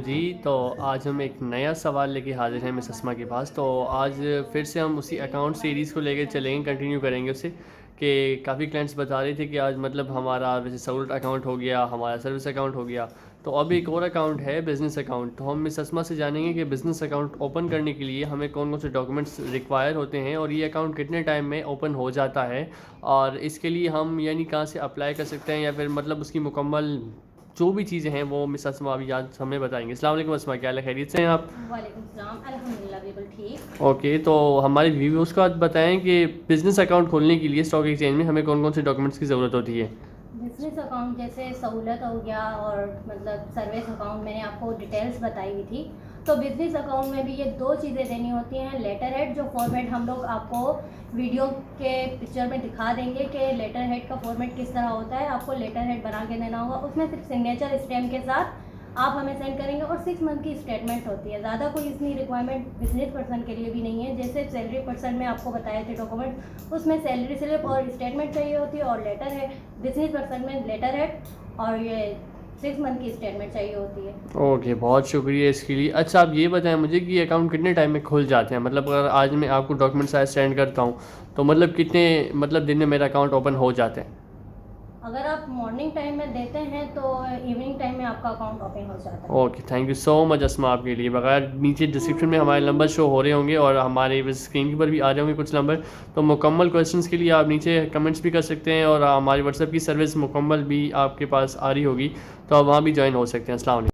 जी। तो आज हम एक नया सवाल लेके हाजिर हैं मिस अस्मा के पास। तो आज फिर से हम उसी अकाउंट सीरीज़ को लेकर चलेंगे, कंटिन्यू करेंगे उसे कि काफ़ी क्लाइंट्स बता रहे थे कि आज मतलब हमारा वैसे सहूलत अकाउंट हो गया, हमारा सर्विस अकाउंट हो गया, तो अब एक और अकाउंट है बिज़नेस अकाउंट। तो हम मिस अस्मा से जानेंगे कि बिज़नेस अकाउंट ओपन करने के लिए हमें कौन कौन से डॉक्यूमेंट्स रिक्वायर होते हैं और ये अकाउंट कितने टाइम में ओपन हो जाता है, और इसके लिए हम यानी कहाँ से अप्लाई कर सकते हैं, या फिर मतलब उसकी मुकम्मल जो भी चीज़ें हैं वो मिस अस्मा अभी आज हमें बताएंगे। अस्सलाम वालेकुम अस्मा, क्या हाल है, खैरियत से हैं आप? वालेकुम सलाम, अल्हम्दुलिल्लाह बिल्कुल ठीक। ओके, तो हमारे व्यूअर्स को आज बताएं कि बिज़नेस अकाउंट खोलने के लिए स्टॉक एक्सचेंज में हमें कौन कौन से डॉक्यूमेंट्स की ज़रूरत होती है। बिजनेस अकाउंट जैसे सहूलत हो गया और मतलब सर्विस अकाउंट मैंने आपको डिटेल्स बताई हुई थी। तो बिजनेस अकाउंट में भी ये दो चीज़ें देनी होती हैं। लेटर हेड, जो फॉर्मेट हम लोग आपको वीडियो के पिक्चर में दिखा देंगे कि लेटर हेड का फॉर्मेट किस तरह होता है, आपको लेटर हेड बना के देना होगा। उसमें सिर्फ सिग्नेचर स्टैम्प के साथ आप हमें सेंड करेंगे, और 6 मंथ की स्टेटमेंट होती है। ज़्यादा कोई इतनी रिक्वायरमेंट बिजनेस पर्सन के लिए भी नहीं है। जैसे सैलरी पर्सन में आपको बताए थे डॉक्यूमेंट, उसमें सैलरी स्लिप और स्टेटमेंट चाहिए होती है, और लेटर है बिजनेस पर्सन में लेटर है और ये 6 मंथ की स्टेटमेंट चाहिए होती है। ओके, बहुत शुक्रिया इसके लिए। अच्छा, आप ये बताएं मुझे कि ये अकाउंट कितने टाइम में खुल जाते हैं, मतलब अगर आज मैं आपको डॉक्यूमेंट्स आज सेंड करता हूँ तो मतलब कितने मतलब दिन में मेरा अकाउंट ओपन हो जाते हैं। अगर आप मॉर्निंग टाइम में देते हैं तो इवनिंग टाइम में आपका अकाउंट ओपन हो जाता है। Okay, thank you so much Asma आपके लिए। बगैर नीचे डिस्क्रिप्शन में हमारे नंबर शो हो रहे होंगे और हमारे स्क्रीन पर भी आ रहे होंगे कुछ नंबर, तो मुकम्मल क्वेश्चंस के लिए आप नीचे कमेंट्स भी कर सकते हैं, और हमारी व्हाट्सएप की सर्विस मुकम्मल भी आपके पास आ रही होगी, तो आप वहाँ भी ज्वाइन हो सकते हैं। अस्सलाम वालेकुम।